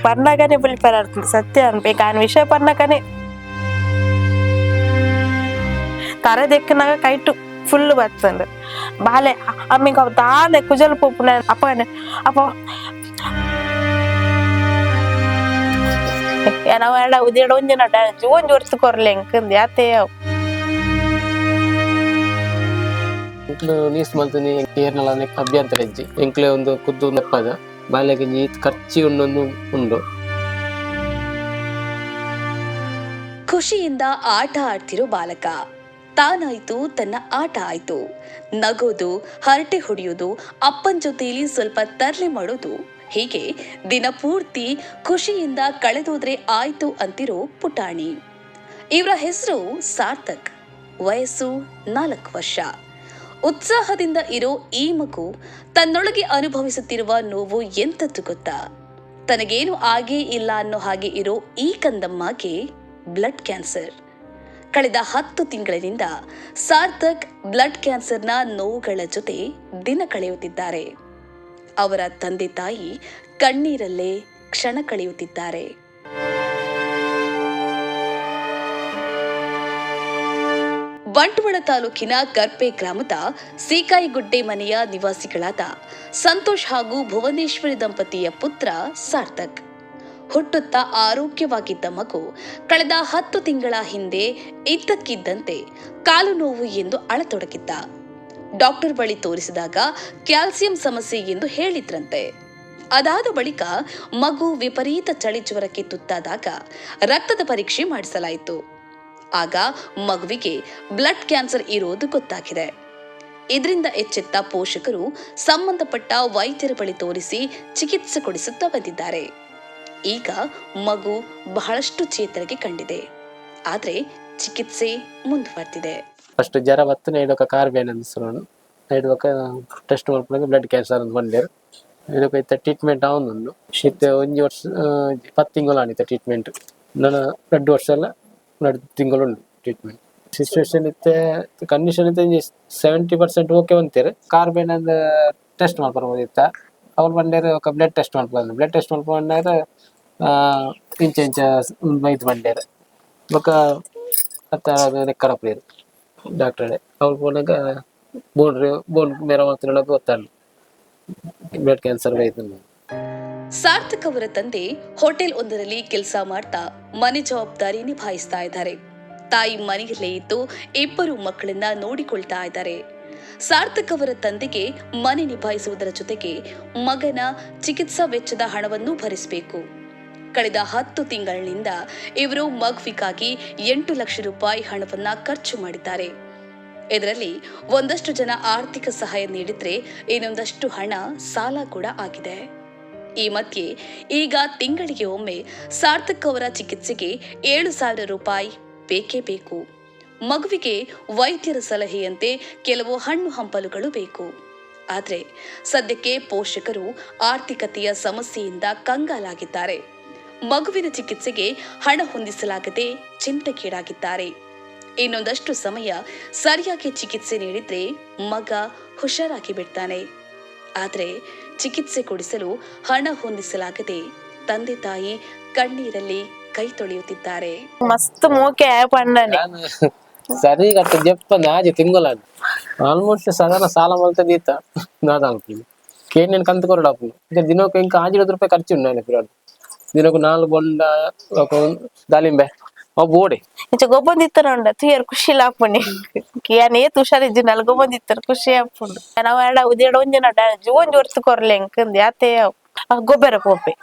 pernah kan ya beli berarti setian pekan bisa pernah kan ya tara dekna kaitu full batsand bale ammi ka taane kujal popuna apane apa yana wada udira onjana da juon jortu korlen kan yate ಇಂಕ್ಲು ನೀಸ್ ಮಂತನಿ ಕೇರಳನೆ ಅಭ್ಯಂತರ ಇಜ್ಜಿ ಇಂಕ್ಲೆ ಒಂದು ಕುದ್ದು ನೆಪ್ಪದ ಬಾಲ್ಯಗೆ ನೀತ್ ಖರ್ಚಿ ಉಂಡೊಂದು ಉಂಡು. ಖುಷಿಯಿಂದ ಆಟ ಆಡ್ತಿರೋ ಬಾಲಕ ತಾನಾಯ್ತು, ತನ್ನ ಆಟ ಆಯ್ತು. ನಗೋದು, ಹರಟೆ ಹೊಡೆಯೋದು, ಅಪ್ಪನ ಜೊತೆಯಲ್ಲಿ ಸ್ವಲ್ಪ ತರ್ಲೆ ಮಾಡೋದು, ಹೀಗೆ ದಿನಪೂರ್ತಿ ಖುಷಿಯಿಂದ ಕಳೆದೋದ್ರೆ ಆಯ್ತು ಅಂತಿರೋ ಪುಟಾಣಿ. ಇವರ ಹೆಸರು ಸಾರ್ಥಕ್. ವಯಸ್ಸು 4 ವರ್ಷ. ಉತ್ಸಾಹದಿಂದ ಇರೋ ಈ ಮಗು ತನ್ನೊಳಗೆ ಅನುಭವಿಸುತ್ತಿರುವ ನೋವು ಎಂತದ್ದು ಗೊತ್ತಾ? ತನಗೇನು ಆಗೇ ಇಲ್ಲ ಅನ್ನೋ ಹಾಗೆ ಇರೋ ಈ ಕಂದಮ್ಮಗೆ ಬ್ಲಡ್ ಕ್ಯಾನ್ಸರ್. ಕಳೆದ 10 ತಿಂಗಳಿನಿಂದ ಸಾರ್ಥಕ್ ಬ್ಲಡ್ ಕ್ಯಾನ್ಸರ್ನ ನೋವುಗಳ ಜೊತೆ ದಿನ ಕಳೆಯುತ್ತಿದ್ದಾರೆ. ಅವರ ತಂದೆ ತಾಯಿ ಕಣ್ಣೀರಲ್ಲೇ ಕ್ಷಣ ಕಳೆಯುತ್ತಿದ್ದಾರೆ. ಬಂಟ್ವಾಳ ತಾಲೂಕಿನ ಕರ್ಪೆ ಗ್ರಾಮದ ಸೀಕಾಯಿಗುಡ್ಡೆ ಮನೆಯ ನಿವಾಸಿಗಳಾದ ಸಂತೋಷ್ ಹಾಗೂ ಭುವನೇಶ್ವರಿ ದಂಪತಿಯ ಪುತ್ರ ಸಾರ್ಥಕ್. ಹುಟ್ಟುತ್ತಾ ಆರೋಗ್ಯವಾಗಿದ್ದ ಮಗು ಕಳೆದ 10 ತಿಂಗಳ ಹಿಂದೆ ಇದ್ದಕ್ಕಿದ್ದಂತೆ ಕಾಲು ನೋವು ಎಂದು ಅಳತೊಡಗಿದ್ದ. ಡಾಕ್ಟರ್ ಬಳಿ ತೋರಿಸಿದಾಗ ಕ್ಯಾಲ್ಸಿಯಂ ಸಮಸ್ಯೆ ಎಂದು ಹೇಳಿದ್ರಂತೆ. ಅದಾದ ಬಳಿಕ ಮಗು ವಿಪರೀತ ಚಳಿ ಜ್ವರಕ್ಕೆ ತುತ್ತಾದಾಗ ರಕ್ತದ ಪರೀಕ್ಷೆ ಮಾಡಿಸಲಾಯಿತು. ಆಗ ಮಗುವಿಗೆ ಬ್ಲಡ್ ಕ್ಯಾನ್ಸರ್ ಇರೋದು ಗೊತ್ತಾಗಿದೆ. ಇದರಿಂದ ಎಚ್ಚೆತ್ತ ಪೋಷಕರು ಸಂಬಂಧಪಟ್ಟ ವೈದ್ಯರ ಬಳಿ ತೋರಿಸಿ ಚಿಕಿತ್ಸೆ ಕೊಡಿಸುತ್ತಾ ಬಂದಿದ್ದಾರೆ. ಈಗ ಮಗು ಬಹಳಷ್ಟು ಚೇತರಿಕೆ ಕಂಡಿದೆ. ಆದ್ರೆ ಚಿಕಿತ್ಸೆ ಮುಂದುವರೆದಿದೆ. ಫಸ್ಟ್ ಜ್ವರ ಬತ್ತು ನೈಡೊಕ ಕಾರ್ಬೇನ್ ಅನ್ಸರೋನು ನೈಡೊಕ ಟೆಸ್ಟ್ ಮಾಡ್ಕೊಂಡಾಗ ಬ್ಲಡ್ ಕ್ಯಾನ್ಸರ್ ಅಂತ ಬಂದೇರು. ಇದಕ್ಕೆ ಇತ್ತ ಟ್ರೀಟ್ಮೆಂಟ್ ಅವನೊಂದು ಶೀತ 1 ವರ್ಷ 10 ತಿಂಗಳು ಆಣಿತ ಟ್ರೀಟ್ಮೆಂಟ್. ನಾನು 2 ವರ್ಷ ಎಲ್ಲ 2 ತಿಂಗಳು ಉಂಟು ಟ್ರೀಟ್ಮೆಂಟ್. ಸಿಚುವೇಶನ್ ಇತ್ತೆ ಕಂಡೀಷನ್ ಇತ್ತೆ 70% ಓಕೆ ಅಂತಾರೆ. ಕಾರ್ಬೇನ್ ಅಂದ ಟೆಸ್ಟ್ ಮಾಡ್ಕೊಬೋದಿತ್ತ ಅವ್ರು ಬಂದೇರು ఒక ಬ್ಲಡ್ ಟೆಸ್ಟ್ ಮಾಡ್ಕೊಂಡು ಬ್ಲಡ್ ಟೆಸ್ಟ್ ಮಾಡ್ಕೊಂಡಾಗ ಇಂಚ ಇದು ಬಂದೇರು ఒక ಅದು ನೆಕ್ಕರ ಪ್ಲೇಯರ್ ಡಾಕ್ಟರ್ ಅವ್ರು போனாಗ ಬೋನ್ ಮೇರ ಮಾತ್ರ ಗೊತ್ತಾಗ ಬ್ಲಡ್ ಕ್ಯಾನ್ಸರ್ ಆಯ್ತು. ಸಾರ್ಥಕ್ ಅವರ ತಂದೆ ಹೋಟೆಲ್ ಒಂದರಲ್ಲಿ ಕೆಲಸ ಮಾಡ್ತಾ ಮನೆ ಜವಾಬ್ದಾರಿ ನಿಭಾಯಿಸ್ತಾ ಇದ್ದಾರೆ. ತಾಯಿ ಮನೆಯಲ್ಲೇ ಇದ್ದು 2 ಮಕ್ಕಳನ್ನ ನೋಡಿಕೊಳ್ತಾ ಇದ್ದಾರೆ. ಸಾರ್ಥಕ್ ಅವರ ತಂದೆಗೆ ಮನೆ ನಿಭಾಯಿಸುವುದರ ಜೊತೆಗೆ ಮಗನ ಚಿಕಿತ್ಸಾ ವೆಚ್ಚದ ಹಣವನ್ನು ಭರಿಸಬೇಕು. ಕಳೆದ 10 ತಿಂಗಳಿನಿಂದ ಇವರು ಮಗುವಿಗಾಗಿ 8 ಲಕ್ಷ ರೂಪಾಯಿ ಹಣವನ್ನ ಖರ್ಚು ಮಾಡಿದ್ದಾರೆ. ಇದರಲ್ಲಿ ಒಂದಷ್ಟು ಜನ ಆರ್ಥಿಕ ಸಹಾಯ ನೀಡಿದ್ರೆ ಇನ್ನೊಂದಷ್ಟು ಹಣ ಸಾಲ ಕೂಡ ಆಗಿದೆ. ಈ ಮಧ್ಯೆ ಈಗ ತಿಂಗಳಿಗೆ ಒಮ್ಮೆ ಸಾರ್ಥಕ್ ಅವರ ಚಿಕಿತ್ಸೆಗೆ 7,000 ರೂಪಾಯಿ ಬೇಕೇ ಬೇಕು. ಮಗುವಿಗೆ ವೈದ್ಯರ ಸಲಹೆಯಂತೆ ಕೆಲವು ಹಣ್ಣು ಹಂಪಲುಗಳು ಬೇಕು. ಆದರೆ ಸದ್ಯಕ್ಕೆ ಪೋಷಕರು ಆರ್ಥಿಕತೆಯ ಸಮಸ್ಯೆಯಿಂದ ಕಂಗಾಲಾಗಿದ್ದಾರೆ. ಮಗುವಿನ ಚಿಕಿತ್ಸೆಗೆ ಹಣ ಹೊಂದಿಸಲಾಗದೆ ಚಿಂತೆಗೀಡಾಗಿದ್ದಾರೆ. ಇನ್ನೊಂದಷ್ಟು ಸಮಯ ಸರಿಯಾಗಿ ಚಿಕಿತ್ಸೆ ನೀಡಿದ್ರೆ ಮಗ ಹುಷಾರಾಗಿ ಬಿಡ್ತಾನೆ. ಆದರೆ ಚಿಕಿತ್ಸೆ ಕೊಡಿಸಲು ಹಣ ಹೊಂದಿಸಲಾಗದೆ ತಂದೆ ತಾಯಿ ಕಣ್ಣೀರಲ್ಲಿ ಕೈ ತೊಳೆಯುತ್ತಿದ್ದಾರೆ. ಮಸ್ತ್ ಮೋಕೆ ಪಂಡನೆ ಸರಿ ಕಟ್ಟ ಜಪ್ಪ ನಾಜಿ ತಿಂಗಳ ಆಲ್ಮೋಸ್ಟ್ ಸಾಧಾರಣ ಸಾಲ ಮಲ್ತದೀತ ನಾದಾಲ್ಪು ಕೇನ್ ಕಂತು ಕೊರಡಾಪು ದಿನಕ್ಕೆ ಇಂಕ 500 ರೂಪಾಯಿ ಖರ್ಚು ಉಂಡು ಪಿರಾಡು. ದಿನಕ್ಕೆ 4 ಬೊಂಡ ದಾಳಿಂಬೆ ಅವು ಬೋಡೆ ಇಂಚ ಗೊಬ್ಬಂದಿತ್ತಾರ ತುಯರ್ ಖುಷಿ ಲಾಪುಂಡಿ ಕಿಯಾನೇ ತುಷಾರಿಜ್ಜಿ ನಲ್ ಗೊಬ್ಬಂದಿತ್ತಾರ ಖುಷಿ ಆಪುಂಡು. ನಾವು ಎಡ ಉದಿಡ ಒಂದಿನ ಜೋನ್ ಜೋರ್ತು ಕೊರ್ಲೆಂಕಂದ್ ಯಾತೆ ಗೊಬ್ಬರ ಪೋಪೆ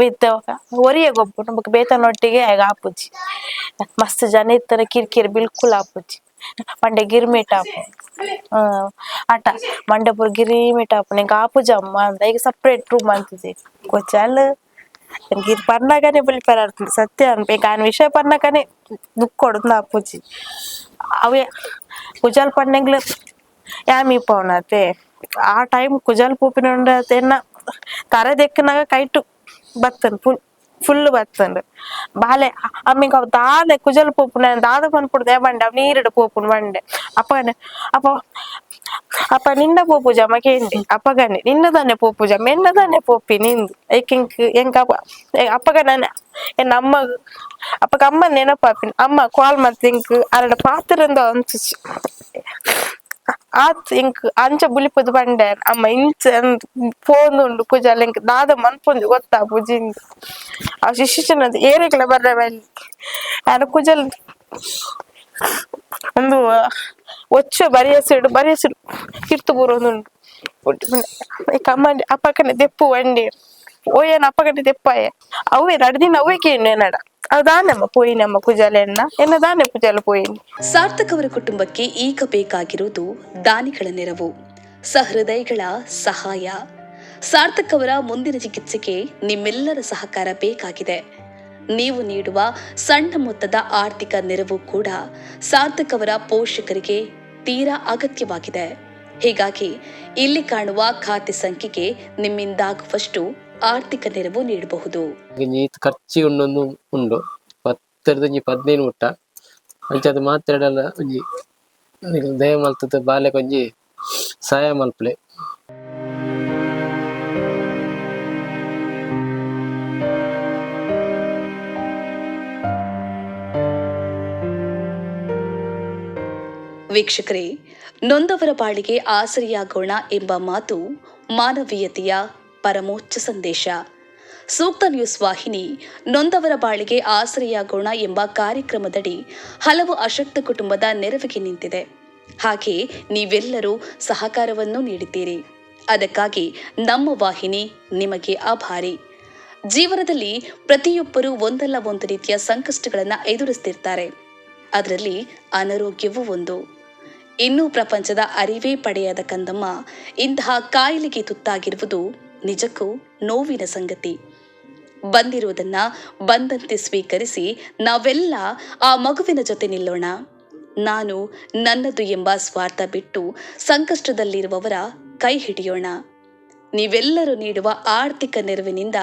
ಬಿತ್ತವಕ ಒರಿಯ ಗೊಬ್ಬರ ನಮಕ್ ಬೇತನೊಟ್ಟಿಗೆ ಆಗ ಆಪುಜಿ ಮಸ್ತ್ ಜನ ಇತ್ತರ ಕಿರಿಕಿರಿ ಬಿಲ್ಕುಲ್ ಆಪುಜಿ. ಮಂಡೆ ಗಿರ್ಮಿಟ್ ಆಪು ಆಟ ಮಂಡೆ ಪುರ ಗಿರಿಮಿಟ್ ಆಪು ನಿಂಗೆ ಆಪುಜಮ್ಮ ಅಂದ ಈಗ ಸಪ್ರೇಟ್ ರೂಮ್ ಅಂತಿದೆ ಕೊಚ್ಚಲ್ ಗಿರ್ ಪರ್ನಾಗನೆ ಬಲಿ ಪರಾರ್ತೀನಿ ಸತ್ಯ ಅನ್ಬೇಕು ಆನ್ ವಿಷಯ ಪರ್ನಾಕನೆ ದುಃಖ ಕೊಡುದು ಆಪುಜಿ ಅವೇ ಕುಜಲ್ ಪಣ್ಣೆಗ್ಲು ಯಾಮಿ ಪವನತೆ ಆ ಟೈಮ್ ಕುಜಲ್ ಪೂಪಿನ ತರೆ ದೆಕ್ಕನಾಗ ಕೈಟು ಬತ್ತನ್ ಫುಲ್ ಫುಲ್ ಬತ್ತಂಡು ಬಾಲೆ ಅಮ್ಮಿಗೆ ಅವ್ ದಾದ ಕುಜಲ್ ಪೋಪುನ ದಾದ ಪನ್ಪುಡ್ದೆ ಬಂಡೆ ಅವ್ ನೀರಿಡ ಪೋಪುನ್ ಬಂಡೆ ಅಪ್ಪಗನೆ ಅಪ್ಪ ಅಪ್ಪ ನಿಂದ ಪೋಪುಜ ಮಗೇಂಡಿ ಅಪ್ಪಗನೆ ನಿನ್ನದಾನೆ ಪೋಪುಜ ಮೆನ್ನದಾನೆ ಪೋಪಿ ನಿಂದು ಏಕಿಂಕ್ ಎಂಕ ಅಪ್ಪಗನೆ ಎನ್ನ ಅಮ್ಮ ಅಪ್ಪಗ ಅಮ್ಮ ನೆನಪಾಪಿನ ಅಮ್ಮ ಕಾಲ್ ಮತ್ತೆ ಇಂಕ್ ಅರಡ ಪಾತ್ರಂದ ಅನ್ಸಿச்சு ಆತ್ ಇಂಕ್ ಅಂಚ ಬುಲಿಪುದು ಬಂಡೆ ಅಮ್ಮ ಇಂಚ ಫೋನ್ ಉಂಡು ಕುಜಲ್ ಇಂಕ್ ದಾದ ಮನ್ಪುಂದು ಗೊತ್ತಾ ಪುಜಿಂದು ಆ ಶಿಶಿಚನ ಏರೆಗ್ಲ ಬರ್ರವಲ್ಲಿ ನಾನು ಕುಜಲ್ ಒಂದು ಒಚ್ಚ ಬರಿಯಸಿಡು ಕಿರ್ತು ಬರೋದುಂಡು ಕಮ್ಮಂಡಿ ಅಪ್ಪಕನೆ ದೆಪ್ಪು ವಂಡಿ ಓಯೇನ ಅಪ್ಪಕನೆ ದೆಪ್ಪಾಯ ಅವೇ ನಡ್ದಿನ ಅವೇ ಕೇನು ಏನಡ ಅದಾನಮ್ಮ ಪೋಯಿನಮ್ಮ ಕುಜಾಲೆ ಎನ್ನ ದಾನೆ ಪೂಜಾಲ ಪೋಯಿನಿ. ಸಾರ್ಥಕ್ ಅವರ ಕುಟುಂಬಕ್ಕೆ ಈಗ ಬೇಕಾಗಿರುವುದು ದಾನಿಗಳ ನೆರವು, ಸಹೃದಯಗಳ ಸಹಾಯ. ಸಾರ್ಥಕ್ ಅವರ ಮುಂದಿನ ಚಿಕಿತ್ಸೆಗೆ ನಿಮ್ಮೆಲ್ಲರ ಸಹಕಾರ ಬೇಕಾಗಿದೆ. ನೀವು ನೀಡುವ ಸಣ್ಣ ಮೊತ್ತದ ಆರ್ಥಿಕ ನೆರವು ಕೂಡ ಸಾರ್ಥಕ್ ಅವರ ಪೋಷಕರಿಗೆ ತೀರಾ ಅಗತ್ಯವಾಗಿದೆ. ಹೀಗಾಗಿ ಇಲ್ಲಿ ಕಾಣುವ ಖಾತೆ ಸಂಖ್ಯೆಗೆ ನಿಮ್ಮಿಂದಾಗುವಷ್ಟು ಆರ್ಥಿಕ ನೆರವು ನೀಡಬಹುದು. ಖರ್ಚಿ ಉಂಡೊಂದು ಉಂಡು 10-15 ಮುಟ್ಟ ಅಂಚದು ಮಾತಾಡಲ್ಲ ಒಂಜಿ ದಯ ಮಲ್ತದ ಬಾಲೆ ಕೊಂಜಿ ಸಹಾಯ ಮಲ್ಪಲೆ. ವೀಕ್ಷಕರೇ, ನೊಂದವರ ಬಾಳಿಗೆ ಆಸರಿಯಾಗೋಣ ಎಂಬ ಮಾತು ಮಾನವೀಯತೆಯ ಪರಮೋಚ್ಚ ಸಂದೇಶ. ಸೂಕ್ತ ನ್ಯೂಸ್ ವಾಹಿನಿ ನೊಂದವರ ಬಾಳಿಗೆ ಆಸರೆಯಾಗೋಣ ಎಂಬ ಕಾರ್ಯಕ್ರಮದಡಿ ಹಲವು ಅಶಕ್ತ ಕುಟುಂಬದ ನೆರವಿಗೆ ನಿಂತಿದೆ. ಹಾಗೆ ನೀವೆಲ್ಲರೂ ಸಹಕಾರವನ್ನು ನೀಡಿದ್ದೀರಿ. ಅದಕ್ಕಾಗಿ ನಮ್ಮ ವಾಹಿನಿ ನಿಮಗೆ ಆಭಾರಿ. ಜೀವನದಲ್ಲಿ ಪ್ರತಿಯೊಬ್ಬರೂ ಒಂದಲ್ಲ ಒಂದು ರೀತಿಯ ಸಂಕಷ್ಟಗಳನ್ನು ಎದುರಿಸ್ತಿರ್ತಾರೆ. ಅದರಲ್ಲಿ ಅನಾರೋಗ್ಯವೂ ಒಂದು. ಇನ್ನೂ ಪ್ರಪಂಚದ ಅರಿವೇ ಪಡೆಯದ ಕಂದಮ್ಮ ಇಂತಹ ಕಾಯಿಲೆಗೆ ತುತ್ತಾಗಿರುವುದು ನಿಜಕ್ಕೂ ನೋವಿನ ಸಂಗತಿ. ಬಂದಿರುವುದನ್ನ ಬಂದಂತೆ ಸ್ವೀಕರಿಸಿ ನಾವೆಲ್ಲ ಆ ಮಗುವಿನ ಜೊತೆ ನಿಲ್ಲೋಣ. ನಾನು ನನ್ನದು ಎಂಬ ಸ್ವಾರ್ಥ ಬಿಟ್ಟು ಸಂಕಷ್ಟದಲ್ಲಿರುವವರ ಕೈ ಹಿಡಿಯೋಣ. ನೀವೆಲ್ಲರೂ ನೀಡುವ ಆರ್ಥಿಕ ನೆರವಿನಿಂದ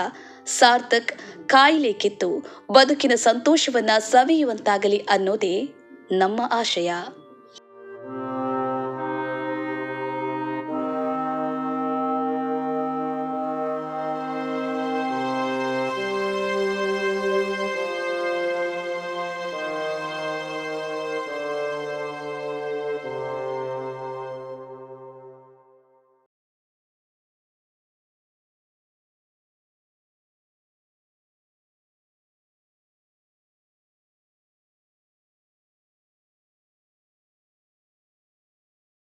ಸಾರ್ಥಕ್ ಕಾಯಿಲೆ ಕಿತ್ತು ಬದುಕಿನ ಸಂತೋಷವನ್ನ ಸವಿಯುವಂತಾಗಲಿ ಅನ್ನೋದೇ ನಮ್ಮ ಆಶಯ.